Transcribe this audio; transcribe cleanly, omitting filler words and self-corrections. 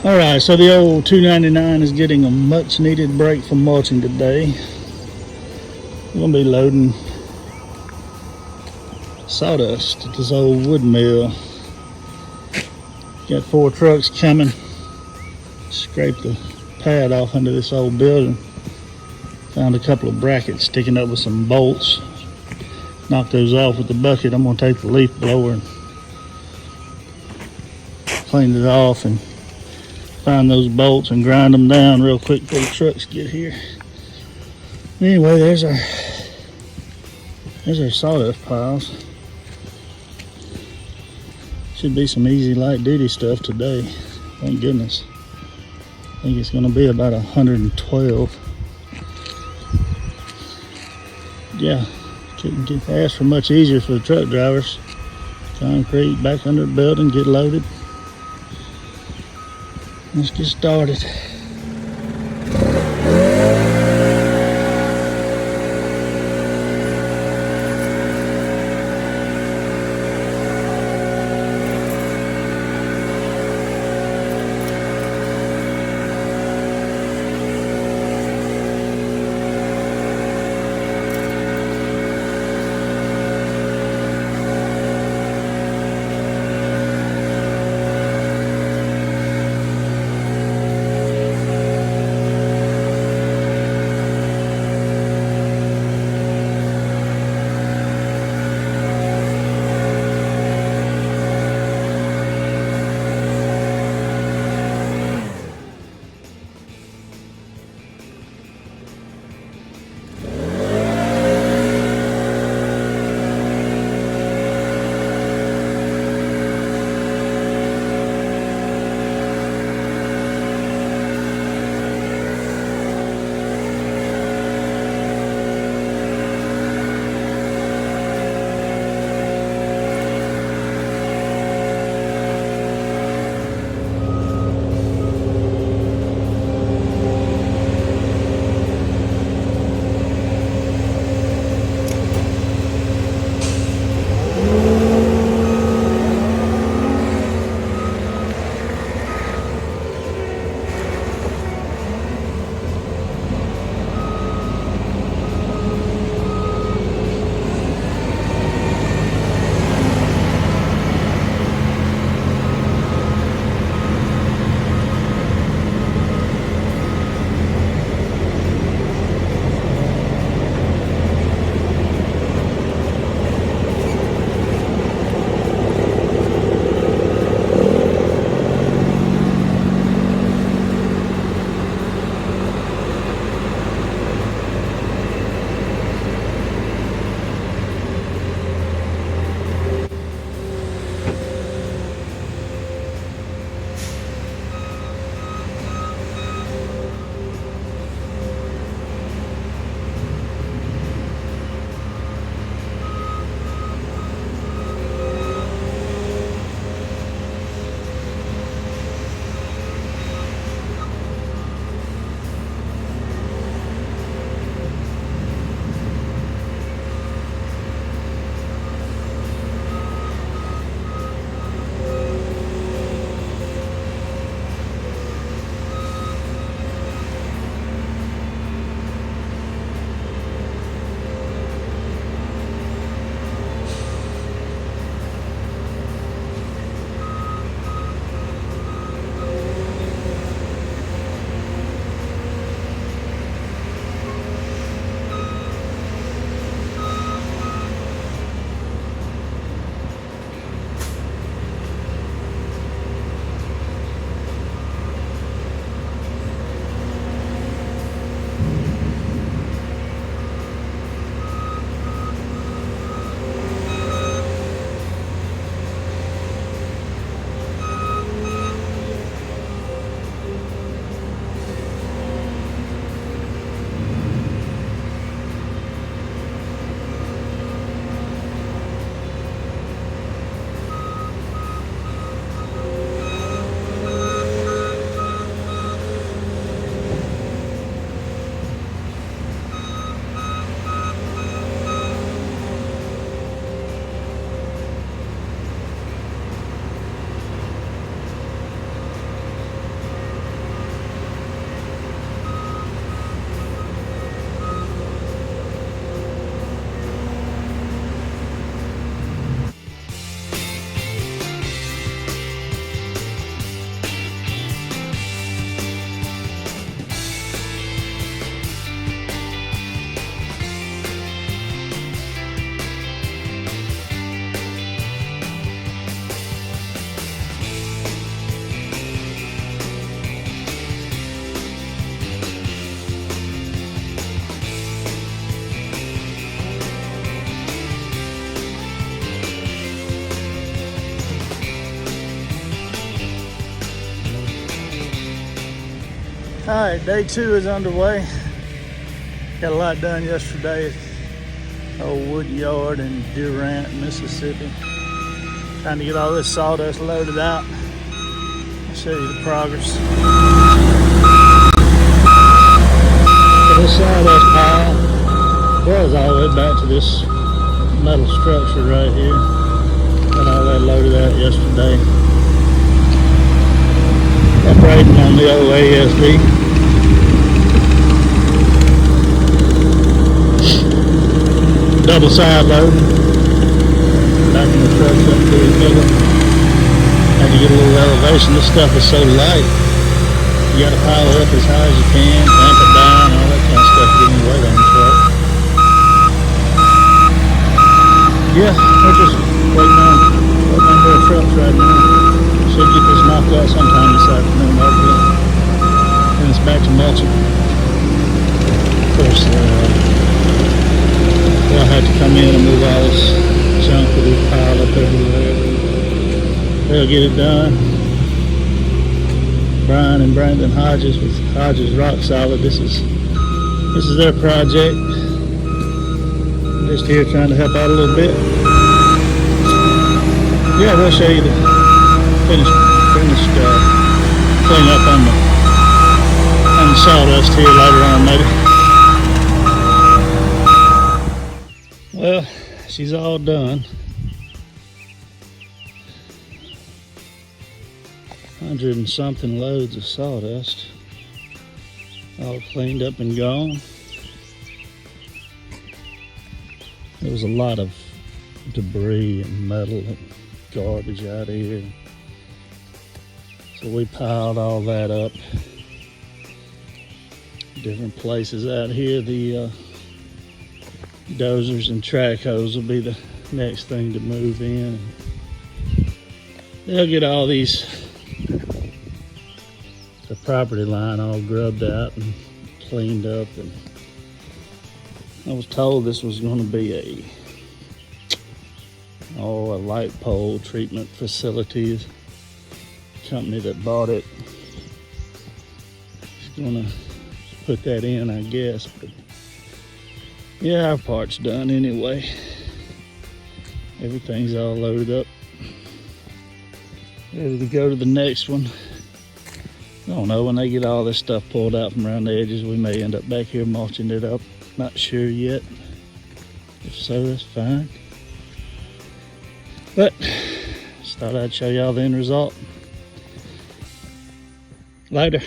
Alright, so the old 299 is getting a much needed break from mulching today. We're going to be loading sawdust at this old wood mill. Got 4 trucks coming. Scraped the pad off under this old building. Found a couple of brackets sticking up with some bolts. Knock those off with the bucket. I'm going to take the leaf blower and clean it off and find those bolts and grind them down real quick before the trucks get here. Anyway, there's our sawdust piles. Should be some easy light duty stuff today. Thank goodness. I think it's going to be about 112. Yeah, couldn't get asked for much easier for the truck drivers. Concrete back under the building, get loaded. Let's get started. Alright, day 2 is underway. Got a lot done yesterday at old wood yard in Durant, Mississippi. Trying to get all this sawdust loaded out. I'll show you the progress. So this sawdust pile goes all the way back to this metal structure right here. Got all that loaded out yesterday. Operating on the old ASD. Double side load. Backing the trucks up to each other. Had to get a little elevation. This stuff is so light. You gotta pile it up as high as you can, clamp it down, all that kind of stuff, getting weight on the truck. Yeah, we're just waiting on their trucks right now. Should get this knocked out sometime this afternoon, hopefully. Then it's back to mulching. Of course, they'll have to come in and move all this junk that we've piled up everywhere. They'll get it done. Brian and Brandon Hodges with Hodges Rock Solid. This is their project. I'm just here trying to help out a little bit. Yeah, we'll show you the finished clean up on the sawdust here later on maybe. Well, she's all done. 100 and something loads of sawdust, all cleaned up and gone. There was a lot of debris and metal and garbage out here. So we piled all that up. Different places out here. The dozers and track hoes will be the next thing to move in. They'll get all these, the property line all grubbed out and cleaned up. And I was told this was going to be a light pole treatment facility. The company that bought it is going to put that in, I guess. But yeah, our part's done anyway. Everything's all loaded up, ready to go to the next one. I don't know, when they get all this stuff pulled out from around the edges, we may end up back here mulching it up. Not sure yet. If so, that's fine. But just thought I'd show y'all the end result. Later.